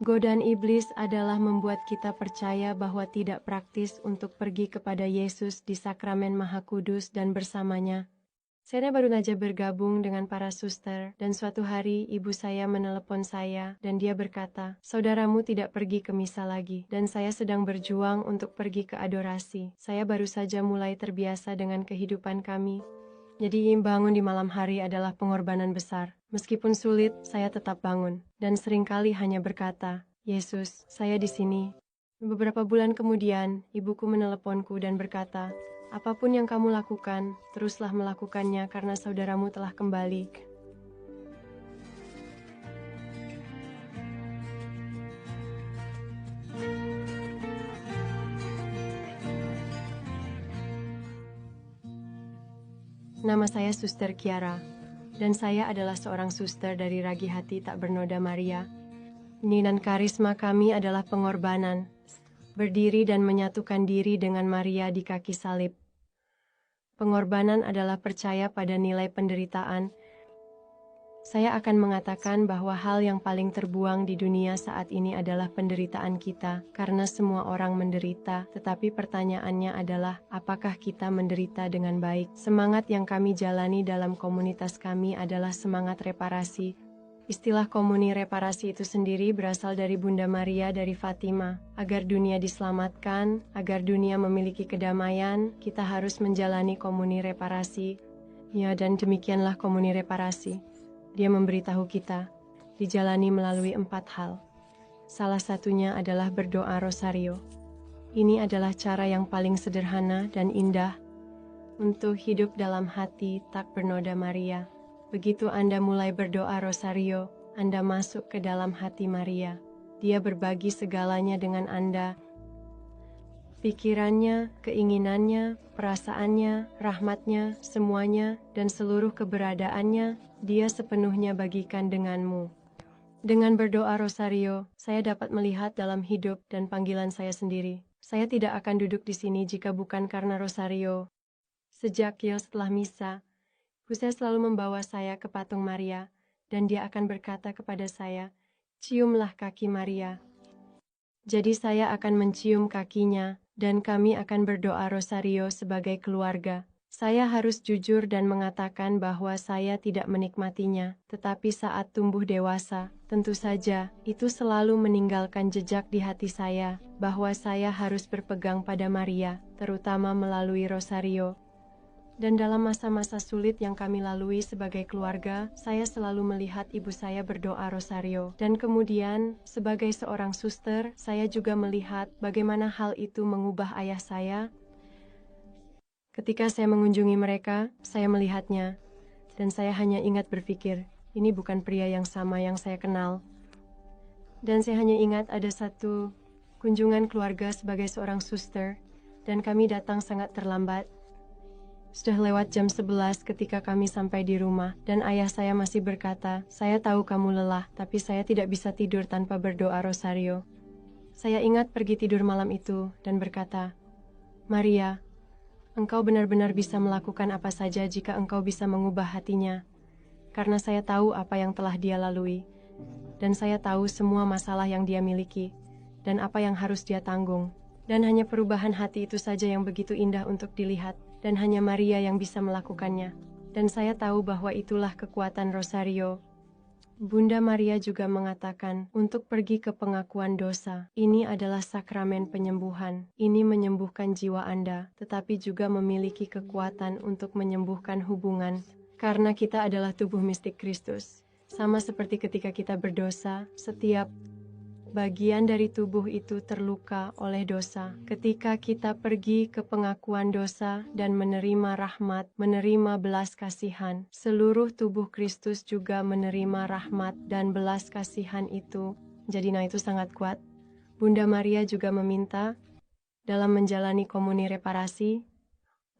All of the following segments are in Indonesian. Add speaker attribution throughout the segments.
Speaker 1: Godaan iblis adalah membuat kita percaya bahwa tidak praktis untuk pergi kepada Yesus di sakramen Maha Kudus dan bersamanya. Saya baru saja bergabung dengan para suster, dan suatu hari ibu saya menelepon saya, dan dia berkata, "Saudaramu tidak pergi ke misa lagi, dan saya sedang berjuang untuk pergi ke adorasi. Saya baru saja mulai terbiasa dengan kehidupan kami. Jadi bangun di malam hari adalah pengorbanan besar. Meskipun sulit, saya tetap bangun, dan seringkali hanya berkata, 'Yesus, saya di sini.'" Beberapa bulan kemudian, ibuku meneleponku dan berkata, "Apapun yang kamu lakukan, teruslah melakukannya karena saudaramu telah kembali." Nama saya Suster Kiara, dan saya adalah seorang suster dari Ragi Hati Tak Bernoda Maria. Dan karisma kami adalah pengorbanan, berdiri dan menyatukan diri dengan Maria di kaki salib. Pengorbanan adalah percaya pada nilai penderitaan. Saya akan mengatakan bahwa hal yang paling terbuang di dunia saat ini adalah penderitaan kita, karena semua orang menderita, tetapi pertanyaannya adalah, apakah kita menderita dengan baik? Semangat yang kami jalani dalam komunitas kami adalah semangat reparasi. Istilah komuni reparasi itu sendiri berasal dari Bunda Maria dari Fatima. Agar dunia diselamatkan, agar dunia memiliki kedamaian, kita harus menjalani komuni reparasi. Ya, dan demikianlah komuni reparasi. Dia memberitahu kita, dijalani melalui 4 hal. Salah satunya adalah berdoa rosario. Ini adalah cara yang paling sederhana dan indah untuk hidup dalam hati tak bernoda Maria. Begitu Anda mulai berdoa rosario, Anda masuk ke dalam hati Maria. Dia berbagi segalanya dengan Anda. Pikirannya, keinginannya, perasaannya, rahmatnya, semuanya, dan seluruh keberadaannya, dia sepenuhnya bagikan denganmu. Dengan berdoa rosario, saya dapat melihat dalam hidup dan panggilan saya sendiri. Saya tidak akan duduk di sini jika bukan karena rosario. Sejak setelah misa, ibu saya selalu membawa saya ke patung Maria, dan dia akan berkata kepada saya, "Ciumlah kaki Maria." Jadi saya akan mencium kakinya, dan kami akan berdoa rosario sebagai keluarga. Saya harus jujur dan mengatakan bahwa saya tidak menikmatinya, tetapi saat tumbuh dewasa, tentu saja, itu selalu meninggalkan jejak di hati saya, bahwa saya harus berpegang pada Maria, terutama melalui rosario. Dan dalam masa-masa sulit yang kami lalui sebagai keluarga, saya selalu melihat ibu saya berdoa rosario. Dan kemudian, sebagai seorang suster, saya juga melihat bagaimana hal itu mengubah ayah saya. Ketika saya mengunjungi mereka, saya melihatnya. Dan saya hanya ingat berpikir, ini bukan pria yang sama yang saya kenal. Dan saya hanya ingat ada satu kunjungan keluarga sebagai seorang suster, dan kami datang sangat terlambat. Sudah lewat jam 11 ketika kami sampai di rumah, dan ayah saya masih berkata, "Saya tahu kamu lelah, tapi saya tidak bisa tidur tanpa berdoa rosario." Saya ingat pergi tidur malam itu, dan berkata, "Maria, engkau benar-benar bisa melakukan apa saja jika engkau bisa mengubah hatinya. Karena saya tahu apa yang telah dia lalui, dan saya tahu semua masalah yang dia miliki, dan apa yang harus dia tanggung. Dan hanya perubahan hati itu saja yang begitu indah untuk dilihat, dan hanya Maria yang bisa melakukannya. Dan saya tahu bahwa itulah kekuatan rosario." Bunda Maria juga mengatakan untuk pergi ke pengakuan dosa. Ini adalah sakramen penyembuhan. Ini menyembuhkan jiwa Anda, tetapi juga memiliki kekuatan untuk menyembuhkan hubungan. Karena kita adalah tubuh mistik Kristus. Sama seperti ketika kita berdosa, setiap bagian dari tubuh itu terluka oleh dosa. Ketika kita pergi ke pengakuan dosa dan menerima rahmat, menerima belas kasihan, seluruh tubuh Kristus juga menerima rahmat dan belas kasihan itu. Jadi itu sangat kuat. Bunda Maria juga meminta dalam menjalani komuni reparasi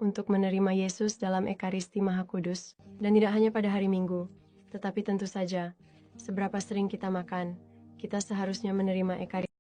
Speaker 1: untuk menerima Yesus dalam Ekaristi Maha Kudus. Dan tidak hanya pada hari Minggu, tetapi tentu saja, seberapa sering kita makan, kita seharusnya menerima Ekaristi.